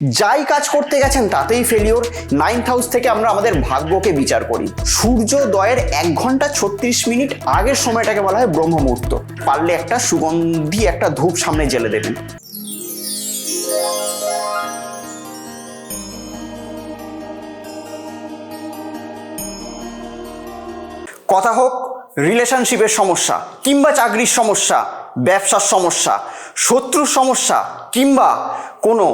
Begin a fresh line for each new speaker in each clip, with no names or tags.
যাই কাজ করতে গেছেন তাতেই ফেলিওর। 9th হাউস থেকে আমরা আমাদের ভাগ্যকে বিচার করি। সূর্যোদয়ের 1 ঘন্টা 36 মিনিট আগের সময়টাকে বলা হয় ব্রহ্ম মুহূর্ত। পারলে একটা সুগন্ধি একটা ধূপ সামনে জ্বেলে দেবেন। কথা হোক রিলেশনশিপের সমস্যা কিংবা চাকরির সমস্যা, ব্যবসার সমস্যা, শত্রুর সমস্যা কিংবা কোনো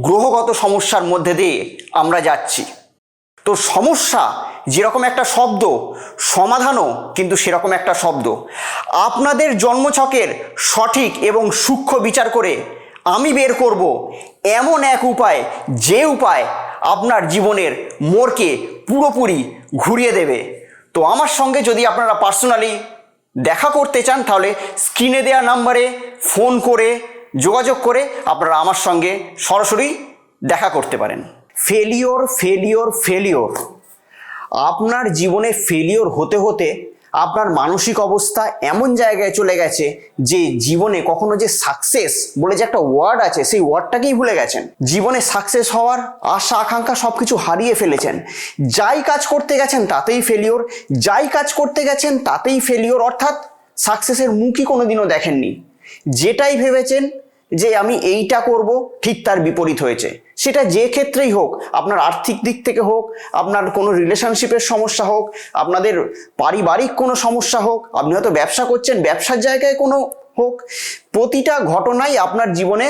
গ্রহগত সমস্যার মধ্যে দিয়ে আমরা যাচ্ছি। তো সমস্যা যেরকম একটা শব্দ, সমাধানও কিন্তু সেরকম একটা শব্দ। আপনাদের জন্মছকের সঠিক এবং সূক্ষ্ম বিচার করে আমি বের করব এমন এক উপায়, যে উপায় আপনার জীবনের মোড়কে পুরোপুরি ঘুরিয়ে দেবে। তো আমার সঙ্গে যদি আপনারা পার্সোনালি দেখা করতে চান তাহলে স্ক্রিনে দেওয়া নাম্বারে ফোন করে যোগাযোগ করে আপনারা আমার সঙ্গে সরাসরি দেখা করতে পারেন। ফেলিওর ফেলিওর ফেলিওর, আপনার জীবনে ফেলিওর হতে হতে আপনার মানসিক অবস্থা এমন জায়গায় চলে গেছে যে জীবনে কখনো যে সাকসেস বলে যে একটা ওয়ার্ড আছে সেই ওয়ার্ডটাকেই ভুলে গেছেন। জীবনে সাকসেস হওয়ার আশা আকাঙ্ক্ষা সবকিছু হারিয়ে ফেলেছেন। যাই কাজ করতে গেছেন তাতেই ফেলিওর, যাই কাজ করতে গেছেন তাতেই ফেলিওর, অর্থাৎ সাকসেসের মুখই কোনোদিনও দেখেননি। যেটাই ভেবেছেন যে আমি এইটা করব, ঠিক তার বিপরীত হয়েছে। সেটা যে ক্ষেত্রেই হোক, আপনার আর্থিক দিক থেকে হোক, আপনার কোনো রিলেশনশিপের সমস্যা হোক, আপনাদের পারিবারিক কোনো সমস্যা হোক, আপনি হয়তো ব্যবসা করছেন, ব্যবসার জায়গায় কোনো হোক, প্রতিটা ঘটনাই আপনার জীবনে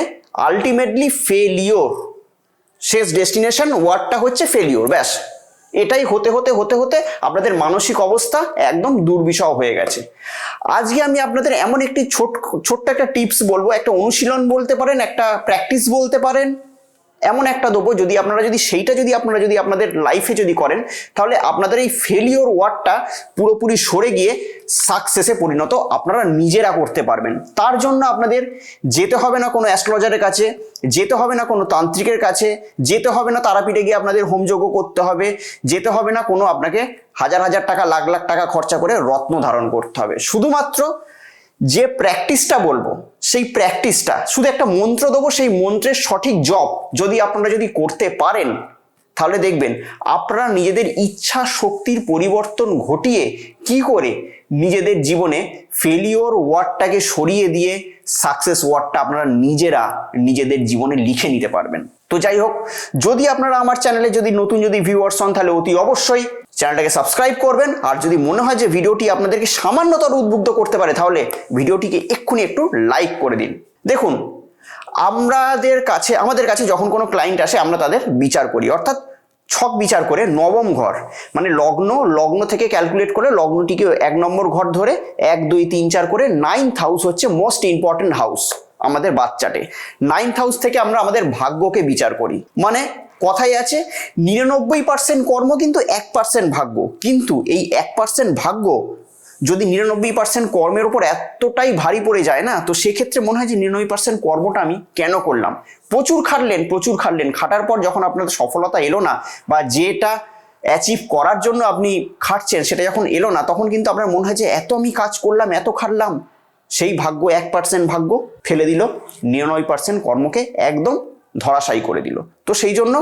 আলটিমেটলি ফেলিওর। শেষ ডেস্টিনেশন ওয়ার্ডটা হচ্ছে ফেলিওর, ব্যাস। এটাই হতে হতে হতে হতে আপনাদের মানসিক অবস্থা একদম দুর্বিষহ হয়ে গেছে। আজকে আমি আপনাদের এমন একটি ছোট্ট একটা টিপস বলবো, একটা অনুশীলন বলতে পারেন, একটা প্র্যাকটিস বলতে পারেন, এমন একটা দেবো যদি আপনারা আপনাদের লাইফে যদি করেন তাহলে আপনাদের এই ফেলিওর ওয়ার্ডটা পুরোপুরি সরে গিয়ে সাকসেসে পরিণত আপনারা নিজেরা করতে পারবেন। তার জন্য আপনাদের যেতে হবে না কোনো অ্যাস্ট্রোলজারের কাছে, যেতে হবে না কোনো তান্ত্রিকের কাছে, যেতে হবে না তারাপীঠে গিয়ে আপনাদের হোমযজ্ঞ করতে হবে, যেতে হবে না কোনো আপনাকে হাজার হাজার টাকা লাখ লাখ টাকা খরচা করে রত্ন ধারণ করতে হবে। শুধুমাত্র যে প্র্যাকটিসটা বলবো সেই প্র্যাকটিসটা, শুধু একটা মন্ত্র দেবো, সেই মন্ত্রের সঠিক জপ যদি আপনারা করতে পারেন তাহলে দেখবেন আপনারা নিজেদের ইচ্ছা শক্তির পরিবর্তন ঘটিয়ে কি করে নিজেদের জীবনে ফেলিওর ওয়ার্ডটাকে সরিয়ে দিয়ে সাকসেস ওয়ার্ডটা আপনারা নিজেরা নিজেদের জীবনে লিখে নিতে পারবেন। তো যাই হোক, যদি আপনারা আমার চ্যানেলে নতুন ভিউয়ার্স হন তাহলে অতি অবশ্যই চ্যানেলটাকে সাবস্ক্রাইব করবেন। আর যদি মনে হয় যে ভিডিওটি আপনাদেরকে সামান্যতর উদ্বুদ্ধ করতে পারে তাহলে ভিডিওটিকে এক্ষুনি একটু লাইক করে দিন। দেখুন, আমাদের কাছে যখন কোনো ক্লায়েন্ট আসে আমরা তাদের বিচার করি, অর্থাৎ ছক বিচার করে নবম ঘর মানে লগ্ন থেকে ক্যালকুলেট করে লগ্নটিকে 1 নম্বর ঘর ধরে 1 2 3 4 করে 9th হাউস হচ্ছে মোস্ট ইম্পর্টেন্ট হাউস আমাদের বাচ্চাটে। 9th হাউস থেকে আমরা আমাদের ভাগ্যকে বিচার করি। মানে কথাই আছে 99% কর্ম কিন্তু 1% ভাগ্য। কিন্তু এই 1% ভাগ্য যদি 99% কর্মের উপর এতটাই ভারী পড়ে যায় না, তো সেক্ষেত্রে মনে হয় যে 99% কর্মটা আমি কেন করলাম। প্রচুর খাটলেন, খাটার পর যখন আপনাদের সফলতা এলো না বা যেটা অ্যাচিভ করার জন্য আপনি খাটছেন সেটা যখন এলো না, তখন কিন্তু আপনার মনে হয় যে এত আমি কাজ করলাম, এত খাটলাম, সেই ভাগ্য 1% ভাগ্য ফেলে দিল, 99% কর্মকে একদম ধরাশায়ী করে দিল। তো সেই জন্য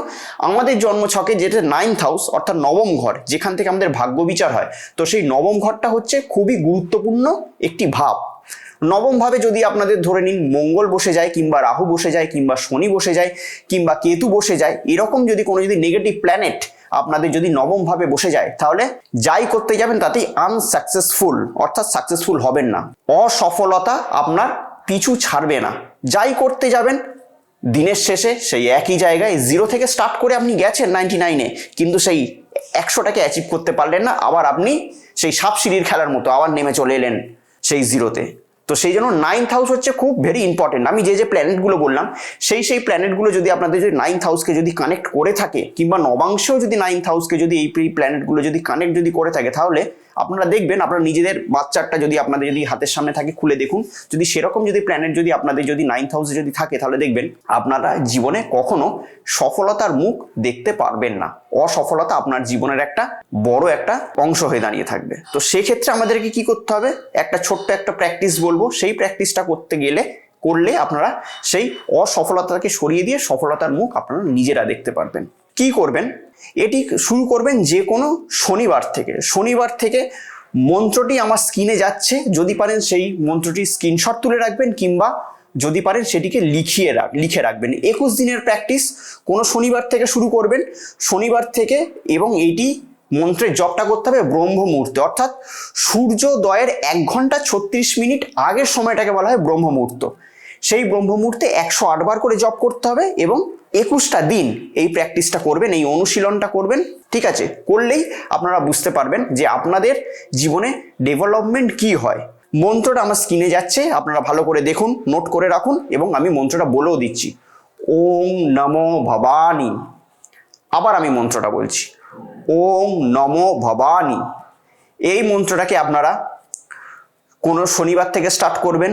আমাদের জন্মছকে যেটা 9th হাউস অর্থাৎ নবম ঘর, যেখান থেকে আমাদের ভাগ্য বিচার হয়, তো সেই নবম ঘরটা হচ্ছে খুবই গুরুত্বপূর্ণ একটি ভাব। নবম ভাবে যদি আপনাদের ধরে নিন মঙ্গল বসে যায় কিংবা রাহু বসে যায় কিংবা শনি বসে যায় কিংবা কেতু বসে যায়, এরকম কোনো নেগেটিভ প্ল্যানেট আপনাদের নবম ভাবে বসে যায় তাহলে যাই করতে যাবেন তাতেই আনসাকসেসফুল, অর্থাৎ সাকসেসফুল হবেন না। অসফলতা আপনার পিছু ছাড়বে না। যাই করতে যাবেন দিনের শেষে সেই একই জায়গায় 0 থেকে স্টার্ট করে আপনি গেছেন 99-এ, কিন্তু সেই 100টাকে অ্যাচিভ করতে পারলেন না। আবার আপনি সেই সাপ সিঁড়ির খেলার মতো আবার নেমে চলে এলেন সেই 0-তে। তো সেই জন্য 9th হাউস হচ্ছে খুব ভেরি ইম্পর্টেন্ট। আমি যে প্ল্যানেটগুলো বললাম সেই প্ল্যানেটগুলো আপনাদের 9th হাউসকে কানেক্ট করে থাকে কিংবা নবাংশেও 9th হাউসকে এই প্ল্যানেটগুলো কানেক্ট করে থাকে, তাহলে আপনারা দেখবেন আপনার নিজেদের বাচ্চাটা আপনাদের হাতের সামনে থাকে, খুলে দেখুন, সেরকম প্ল্যানেট আপনাদের 9th হাউসে থাকে তাহলে দেখবেন আপনারা জীবনে কখনো সফলতার মুখ দেখতে পারবেন না। অসফলতা আপনার জীবনের একটা বড় একটা অংশ হয়ে দাঁড়িয়ে থাকবে। তো সেক্ষেত্রে আমাদেরকে কি করতে হবে, ছোট্ট একটা প্র্যাকটিস বলবো, সেই প্র্যাকটিসটা করতে গেলে করলে আপনারা সেই অসফলতাকে সরিয়ে দিয়ে সফলতার মুখ আপনারা নিজেরা দেখতে পারবেন। কি করবেন, এটি শুরু করবেন যে কোনো শনিবার থেকে মন্ত্রটি আমার স্ক্রিনে যাচ্ছে, যদি পারেন সেই মন্ত্রটি স্ক্রিনশট তুলে রাখবেন, কিংবা যদি পারেন সেটিকে লিখে রাখবেন। 21 দিনের প্র্যাকটিস, কোনো শনিবার থেকে শুরু করবেন, শনিবার থেকে, এবং এইটি মন্ত্রের জপটা করতে হবে ব্রহ্ম মুহূর্তে, অর্থাৎ সূর্যোদয়ের 1 ঘন্টা 36 মিনিট আগের সময়টাকে বলা হয় ব্রহ্ম মুহূর্ত। সেই ব্রহ্ম মুহূর্তে 108 বার করে জপ করতে হবে এবং 21টা দিন এই প্র্যাকটিসটা করবেন, এই অনুশীলনটা করবেন। ঠিক আছে, করলেই আপনারা বুঝতে পারবেন যে আপনাদের জীবনে ডেভেলপমেন্ট কি হয়। মন্ত্রটা আমার স্ক্রিনে যাচ্ছে, আপনারা ভালো করে দেখুন, নোট করে রাখুন, এবং আমি মন্ত্রটা বলেও দিচ্ছি। ওম নমো ভবানী। আবার আমি মন্ত্রটা বলছি, ওম নমো ভবানী। এই মন্ত্রটাকে আপনারা কোনো শনিবার থেকে স্টার্ট করবেন।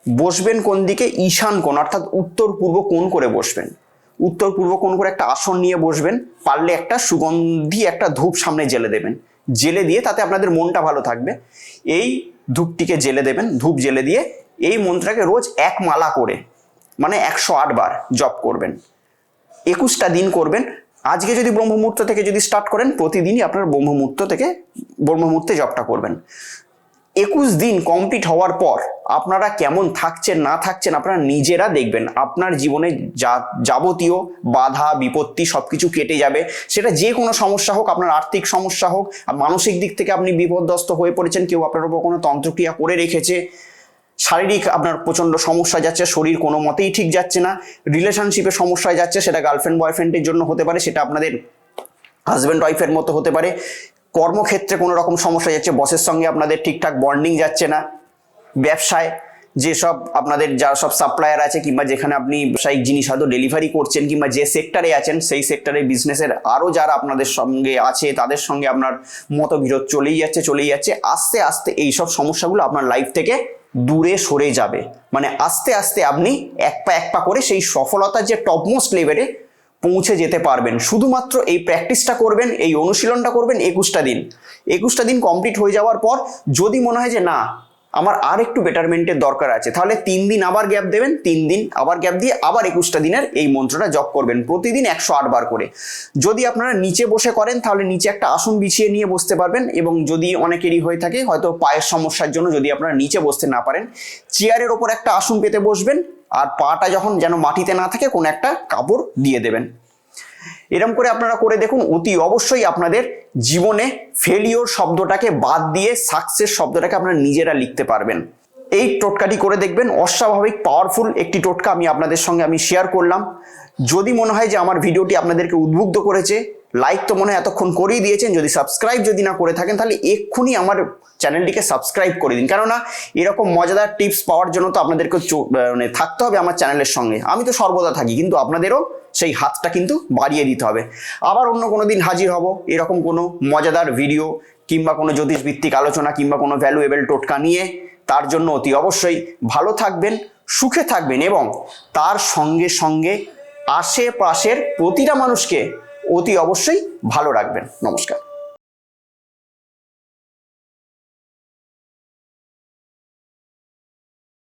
বসবেন কোন দিকে? ঈশান কোণ, অর্থাৎ উত্তর পূর্ব কোণ করে বসবেন। উত্তর পূর্ব কোণ করে একটা আসন নিয়ে বসবেন। পারলে একটা সুগন্ধি একটা ধূপ সামনে জ্বেলে দেবেন, জ্বেলে দিয়ে তাতে আপনাদের মনটা ভালো থাকবে। এই ধূপটিকে জ্বেলে দেবেন, ধূপ জ্বেলে দিয়ে এই মন্ত্রটাকে রোজ 1 মালা করে, মানে 108 বার জপ করবেন। 21টা দিন করবেন। আজকে যদি ব্রহ্ম মুহূর্ত থেকে যদি স্টার্ট করেন, প্রতিদিনই আপনার ব্রহ্ম মুহূর্তে জপটা করবেন। 21 দিন কমপ্লিট হওয়ার পর আপনারা কেমন থাকছেন না থাকছেন আপনারা নিজেরা দেখবেন। আপনার জীবনে যাবতীয় বাধা বিপত্তি সবকিছু কেটে যাবে। সেটা যে কোনো সমস্যা হোক, আপনার আর্থিক সমস্যা হোক, মানসিক দিক থেকে আপনি বিপর্যস্ত হয়ে পড়েছেন, কেউ আপনার উপর কোনো তন্ত্রক্রিয়া করে রেখেছে, শারীরিক আপনার প্রচণ্ড সমস্যা যাচ্ছে, শরীর কোনো মতেই ঠিক যাচ্ছে না, রিলেশনশিপে সমস্যায় যাচ্ছে, সেটা গার্লফ্রেন্ড বয়ফ্রেন্ডের জন্য হতে পারে, সেটা আপনাদের হাজব্যান্ড ওয়াইফের মতো হতে পারে, কর্মক্ষেত্রে কোনো রকম সমস্যা যাচ্ছে, বসের সঙ্গে আপনাদের ঠিকঠাক বন্ডিং যাচ্ছে না, ব্যবসায় যেসব আপনাদের যারা সব সাপ্লায়ার আছে, কিংবা যেখানে আপনি ব্যবসায়িক জিনিস হয়তো ডেলিভারি করছেন, কিংবা যে সেক্টরে আছেন সেই সেক্টরে বিজনেসের আরও যারা আপনাদের সঙ্গে আছে তাদের সঙ্গে আপনার মতবিরোধ চলেই যাচ্ছে। আস্তে আস্তে এইসব সমস্যাগুলো আপনার লাইফ থেকে দূরে সরে যাবে। মানে আস্তে আস্তে আপনি এক পা করে সেই সফলতার যে টপমোস্ট লেভেলে পৌঁছে যেতে পারবেন। শুধুমাত্র এই প্র্যাকটিসটা করবেন, এই অনুশীলনটা করবেন 21টা দিন কমপ্লিট হয়ে যাওয়ার পর যদি মনে হয় যে না আমার আর একটু বেটারমেন্টের দরকার আছে, তাহলে 3 দিন আবার গ্যাপ দেবেন, 3 দিন আবার গ্যাপ দিয়ে আবার 21টা দিনের এই মন্ত্রটা জপ করবেন, প্রতিদিন 108 বার করে। যদি আপনারা নিচে বসে করেন তাহলে নিচে একটা আসন বিছিয়ে নিয়ে বসতে পারবেন, এবং যদি অনেকেরই হয়ে থাকে হয়তো পায়ের সমস্যার জন্য যদি আপনারা নিচে বসতে না পারেন, চেয়ারের ওপর একটা আসন পেতে বসবেন, আর পাটা যখন যেন মাটিতে না থাকে কোনো একটা কাপড় দিয়ে দেবেন। এরকম করে আপনারা করে দেখুন, অতি অবশ্যই আপনাদের জীবনে ফেলিওর শব্দটাকে বাদ দিয়ে সাকসেস শব্দটাকে আপনারা নিজেরা লিখতে পারবেন। এই টোটকাটি করে দেখবেন, অস্বাভাবিক পাওয়ারফুল একটি টোটকা আমি আপনাদের সঙ্গে সার করলাম। যদি মনে হয় যে আমার ভিডিওটি আপনাদেরকে উদ্বুদ্ধ করেছে, লাইক তো মনে হয় এতক্ষণ করেই দিয়েছেন, যদি সাবস্ক্রাইব যদি না করে থাকেন তাহলে এক্ষুনি আমার চ্যানেলটিকে সাবস্ক্রাইব করে দিন, কেননা এরকম মজাদার টিপস পাওয়ার জন্য তো আপনাদেরকে মানে থাকতে হবে আমার চ্যানেলের সঙ্গে। আমি তো সর্বদা থাকি, কিন্তু আপনাদেরও সেই হাতটা কিন্তু বাড়িয়ে দিতে হবে। আবার অন্য কোনো দিন হাজির হব এরকম কোনো মজাদার ভিডিও, কিংবা কোনো জ্যোতিষভিত্তিক আলোচনা, কিংবা কোনো ভ্যালুয়েবল টোটকা নিয়ে। তার জন্য অতি অবশ্যই ভালো থাকবেন, সুখে থাকবেন, এবং তার সঙ্গে সঙ্গে আশেপাশের প্রতিটা মানুষকে অতি অবশ্যই ভালো রাখবেন। নমস্কার।